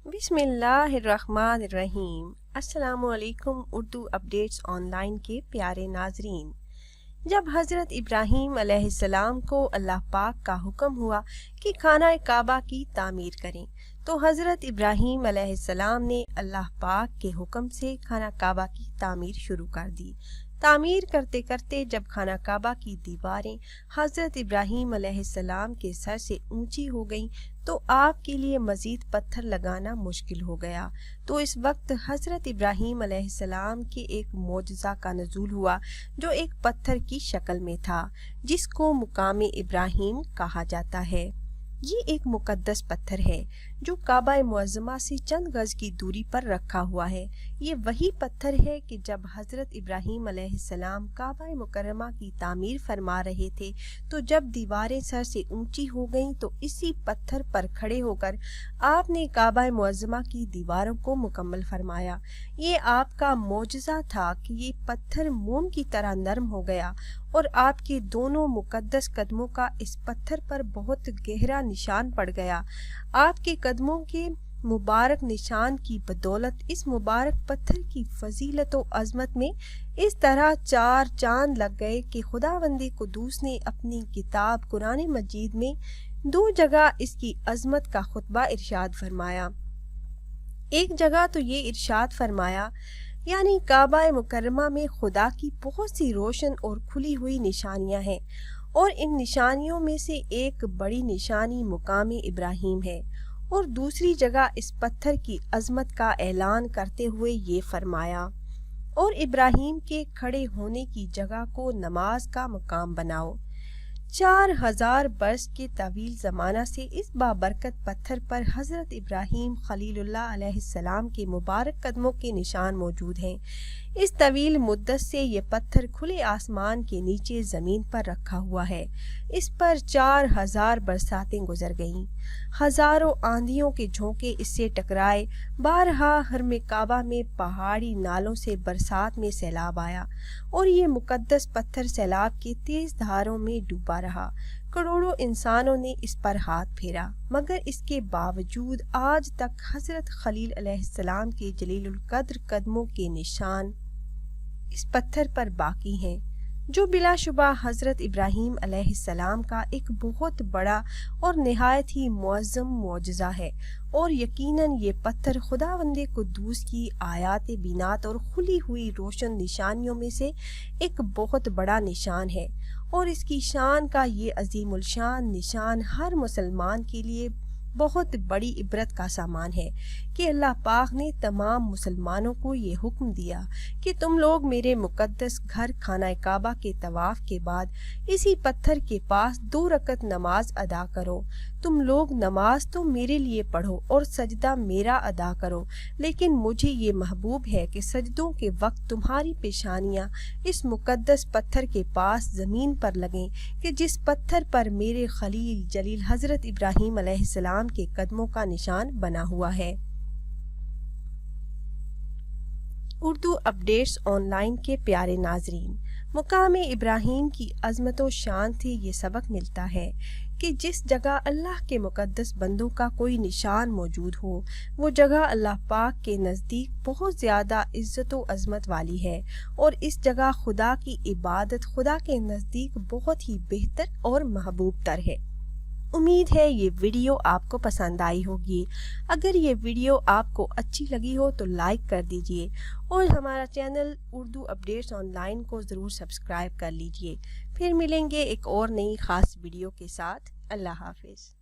بسم اللہ الرحمن الرحیم۔ السلام علیکم اردو اپڈیٹس آن لائن کے پیارے ناظرین۔ جب حضرت ابراہیم علیہ السلام کو اللہ پاک کا حکم ہوا کہ خانہ کعبہ کی تعمیر کریں تو حضرت ابراہیم علیہ السلام نے اللہ پاک کے حکم سے خانہ کعبہ کی تعمیر شروع کر دی۔ تعمیر کرتے کرتے جب خانہ کعبہ کی دیواریں حضرت ابراہیم علیہ السلام کے سر سے اونچی ہو گئیں تو آپ کے لیے مزید پتھر لگانا مشکل ہو گیا۔ تو اس وقت حضرت ابراہیم علیہ السلام کے ایک معجزہ کا نزول ہوا جو ایک پتھر کی شکل میں تھا، جس کو مقام ابراہیم کہا جاتا ہے۔ یہ ایک مقدس پتھر ہے جو کعبہ معظمہ سے چند گز کی دوری پر رکھا ہوا ہے۔ یہ وہی پتھر ہے کہ جب حضرت ابراہیم علیہ السلام کعبہ مکرمہ کی تعمیر فرما رہے تھے تو جب دیواریں سر سے اونچی ہو گئیں تو اسی پتھر پر کھڑے ہو کر آپ نے کعبہ معظمہ کی دیواروں کو مکمل فرمایا۔ یہ آپ کا معجزہ تھا کہ یہ پتھر موم کی طرح نرم ہو گیا اور آپ کے دونوں مقدس قدموں کا اس پتھر پر بہت گہرا نشان پڑ گیا۔ آپ کے قدموں کے مبارک نشان کی بدولت اس مبارک پتھر کی فضیلت و عظمت میں اس طرح چار چاند لگ گئے کہ خداوند قدوس نے اپنی کتاب قرآن مجید میں دو جگہ اس کی عظمت کا خطبہ ارشاد فرمایا۔ ایک جگہ تو یہ ارشاد فرمایا، یعنی کعبہ مکرمہ میں خدا کی بہت سی روشن اور کھلی ہوئی نشانیاں ہیں، اور ان نشانیوں میں سے ایک بڑی نشانی مقام ابراہیم ہے، اور دوسری جگہ اس پتھر کی عظمت کا اعلان کرتے ہوئے یہ فرمایا، اور ابراہیم کے کھڑے ہونے کی جگہ کو نماز کا مقام بناؤ۔ 4000 برس کے طویل زمانہ سے اس بابرکت پتھر پر حضرت ابراہیم خلیل اللہ علیہ السلام کے مبارک قدموں کے نشان موجود ہیں۔ اس طویل مدت سے یہ پتھر کھلے آسمان کے نیچے زمین پر رکھا ہوا ہے۔ اس پر 4000 برساتیں گزر گئیں، ہزاروں آندھیوں کے جھونکے اس سے ٹکرائے، بارہا حرم کعبہ میں پہاڑی نالوں سے برسات میں سیلاب آیا اور یہ مقدس پتھر سیلاب کے تیز دھاروں میں ڈوبا رہا۔ کروڑوں انسانوں نے اس پر ہاتھ پھیرا، مگر اس کے باوجود آج تک حضرت خلیل علیہ السلام کے جلیل القدر قدموں کے نشان اس پتھر پر باقی ہیں، جو بلا شبہ حضرت ابراہیم علیہ السلام کا ایک بہت بڑا اور نہایت ہی معظم معجزہ ہے۔ اور یقیناً یہ پتھر خداوند قدوس کی آیات بینات اور کھلی ہوئی روشن نشانیوں میں سے ایک بہت بڑا نشان ہے، اور اس کی شان کا یہ عظیم الشان نشان ہر مسلمان کے لیے بہت بڑی عبرت کا سامان ہے کہ اللہ پاک نے تمام مسلمانوں کو یہ حکم دیا کہ تم لوگ میرے مقدس گھر خانہ کعبہ کے طواف کے بعد اسی پتھر کے پاس 2 رکعت نماز ادا کرو۔ تم لوگ نماز تو میرے لیے پڑھو اور سجدہ میرا ادا کرو، لیکن مجھے یہ محبوب ہے کہ سجدوں کے وقت تمہاری پیشانیاں اس مقدس پتھر کے پاس زمین پر لگیں کہ جس پتھر پر میرے خلیل جلیل حضرت ابراہیم علیہ السلام کے قدموں کا نشان بنا ہوا ہے۔ اردو اپڈیٹس آن لائن کے پیارے ناظرین، مقام ابراہیم کی عظمت و شان سے یہ سبق ملتا ہے کہ جس جگہ اللہ کے مقدس بندوں کا کوئی نشان موجود ہو، وہ جگہ اللہ پاک کے نزدیک بہت زیادہ عزت و عظمت والی ہے، اور اس جگہ خدا کی عبادت خدا کے نزدیک بہت ہی بہتر اور محبوب تر ہے۔ امید ہے یہ ویڈیو آپ کو پسند آئی ہوگی۔ اگر یہ ویڈیو آپ کو اچھی لگی ہو تو لائک کر دیجئے، اور ہمارا channel Urdu updates on line کو ضرور سبسکرائب کر لیجئے۔ پھر ملیں گے ایک اور نئی خاص ویڈیو کے ساتھ۔ اللہ حافظ۔